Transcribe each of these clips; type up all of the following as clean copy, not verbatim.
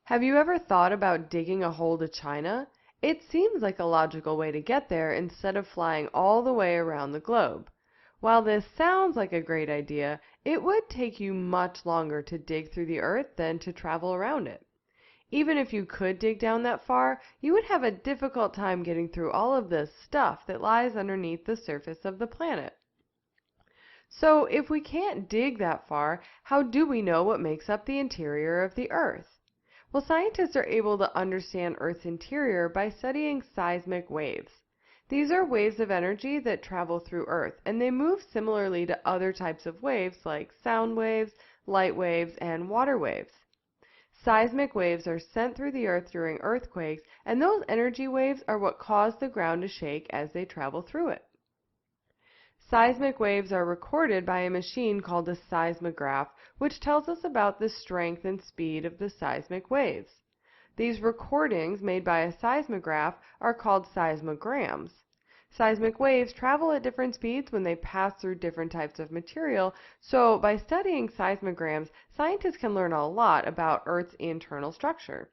Have you ever thought about digging a hole to China? It seems like a logical way to get there instead of flying all the way around the globe. While this sounds like a great idea, it would take you much longer to dig through the Earth than to travel around it. Even if you could dig down that far, you would have a difficult time getting through all of the stuff that lies underneath the surface of the planet. So, if we can't dig that far, how do we know what makes up the interior of the Earth? Well, scientists are able to understand Earth's interior by studying seismic waves. These are waves of energy that travel through Earth, and they move similarly to other types of waves like sound waves, light waves, and water waves. Seismic waves are sent through the Earth during earthquakes, and those energy waves are what cause the ground to shake as they travel through it. Seismic waves are recorded by a machine called a seismograph, which tells us about the strength and speed of the seismic waves. These recordings made by a seismograph are called seismograms. Seismic waves travel at different speeds when they pass through different types of material, so by studying seismograms, scientists can learn a lot about Earth's internal structure.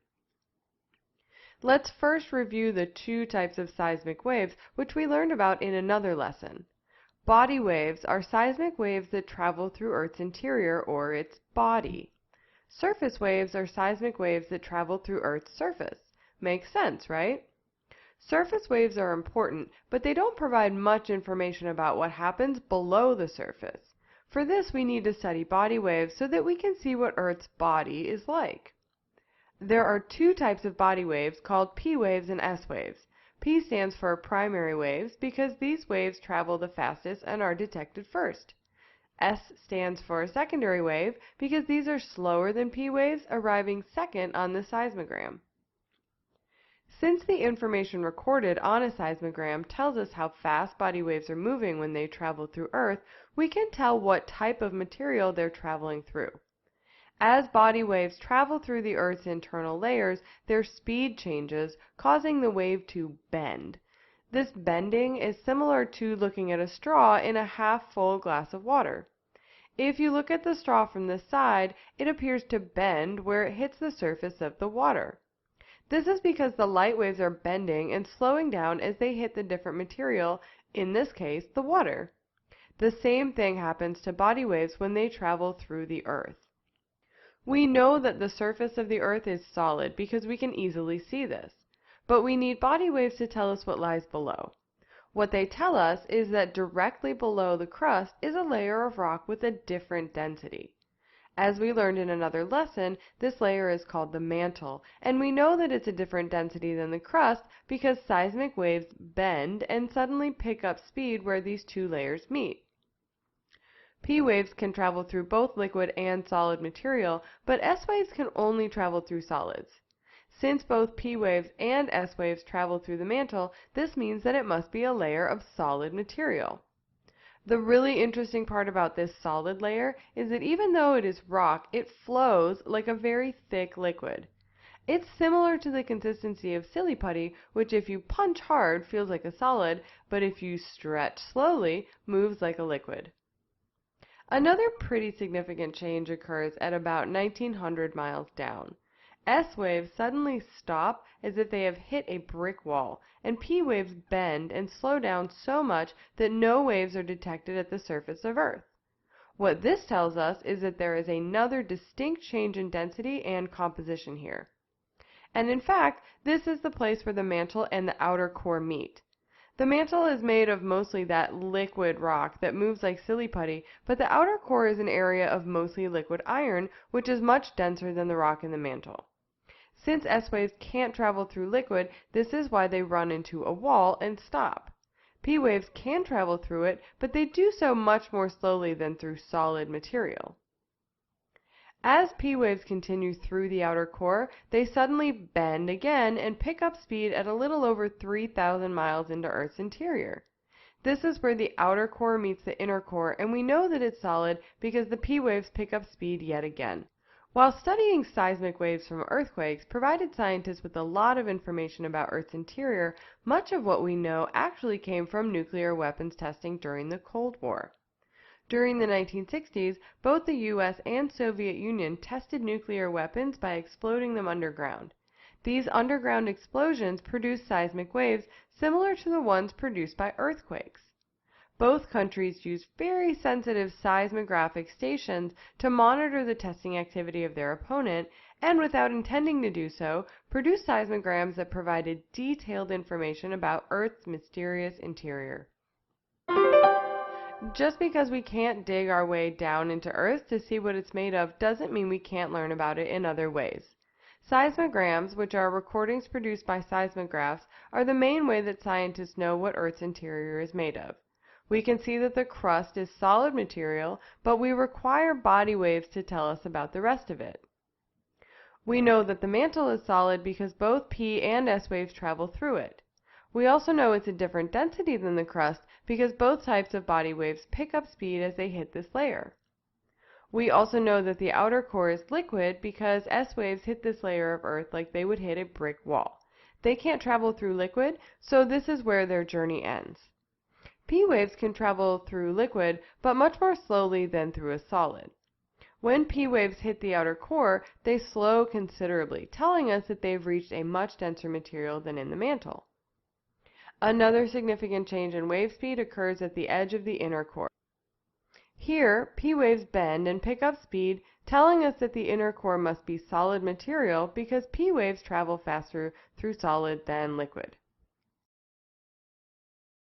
Let's first review the two types of seismic waves, which we learned about in another lesson. Body waves are seismic waves that travel through Earth's interior or its body. Surface waves are seismic waves that travel through Earth's surface. Makes sense, right? Surface waves are important, but they don't provide much information about what happens below the surface. For this, we need to study body waves so that we can see what Earth's body is like. There are two types of body waves called P waves and S waves. P stands for primary waves because these waves travel the fastest and are detected first. S stands for secondary wave because these are slower than P waves, arriving second on the seismogram. Since the information recorded on a seismogram tells us how fast body waves are moving when they travel through Earth, we can tell what type of material they're traveling through. As body waves travel through the Earth's internal layers, their speed changes, causing the wave to bend. This bending is similar to looking at a straw in a half-full glass of water. If you look at the straw from the side, it appears to bend where it hits the surface of the water. This is because the light waves are bending and slowing down as they hit the different material, in this case, the water. The same thing happens to body waves when they travel through the Earth. We know that the surface of the Earth is solid because we can easily see this, but we need body waves to tell us what lies below. What they tell us is that directly below the crust is a layer of rock with a different density. As we learned in another lesson, this layer is called the mantle, and we know that it's a different density than the crust because seismic waves bend and suddenly pick up speed where these two layers meet. P waves can travel through both liquid and solid material, but S waves can only travel through solids. Since both P waves and S waves travel through the mantle, this means that it must be a layer of solid material. The really interesting part about this solid layer is that even though it is rock, it flows like a very thick liquid. It's similar to the consistency of silly putty, which if you punch hard feels like a solid, but if you stretch slowly, moves like a liquid. Another pretty significant change occurs at about 1900 miles down. S waves suddenly stop as if they have hit a brick wall, and P waves bend and slow down so much that no waves are detected at the surface of Earth. What this tells us is that there is another distinct change in density and composition here. And in fact, this is the place where the mantle and the outer core meet. The mantle is made of mostly that liquid rock that moves like silly putty, but the outer core is an area of mostly liquid iron, which is much denser than the rock in the mantle. Since S waves can't travel through liquid, this is why they run into a wall and stop. P waves can travel through it, but they do so much more slowly than through solid material. As P waves continue through the outer core, they suddenly bend again and pick up speed at a little over 3,000 miles into Earth's interior. This is where the outer core meets the inner core, and we know that it's solid because the P waves pick up speed yet again. While studying seismic waves from earthquakes provided scientists with a lot of information about Earth's interior, much of what we know actually came from nuclear weapons testing during the Cold War. During the 1960s, both the US and Soviet Union tested nuclear weapons by exploding them underground. These underground explosions produced seismic waves similar to the ones produced by earthquakes. Both countries used very sensitive seismographic stations to monitor the testing activity of their opponent, and without intending to do so, produced seismograms that provided detailed information about Earth's mysterious interior. Just because we can't dig our way down into Earth to see what it's made of doesn't mean we can't learn about it in other ways. Seismograms, which are recordings produced by seismographs, are the main way that scientists know what Earth's interior is made of. We can see that the crust is solid material, but we require body waves to tell us about the rest of it. We know that the mantle is solid because both P and S waves travel through it. We also know it's a different density than the crust because both types of body waves pick up speed as they hit this layer. We also know that the outer core is liquid because S waves hit this layer of Earth like they would hit a brick wall. They can't travel through liquid, so this is where their journey ends. P waves can travel through liquid, but much more slowly than through a solid. When P waves hit the outer core, they slow considerably, telling us that they've reached a much denser material than in the mantle. Another significant change in wave speed occurs at the edge of the inner core. Here, P waves bend and pick up speed, telling us that the inner core must be solid material because P waves travel faster through solid than liquid.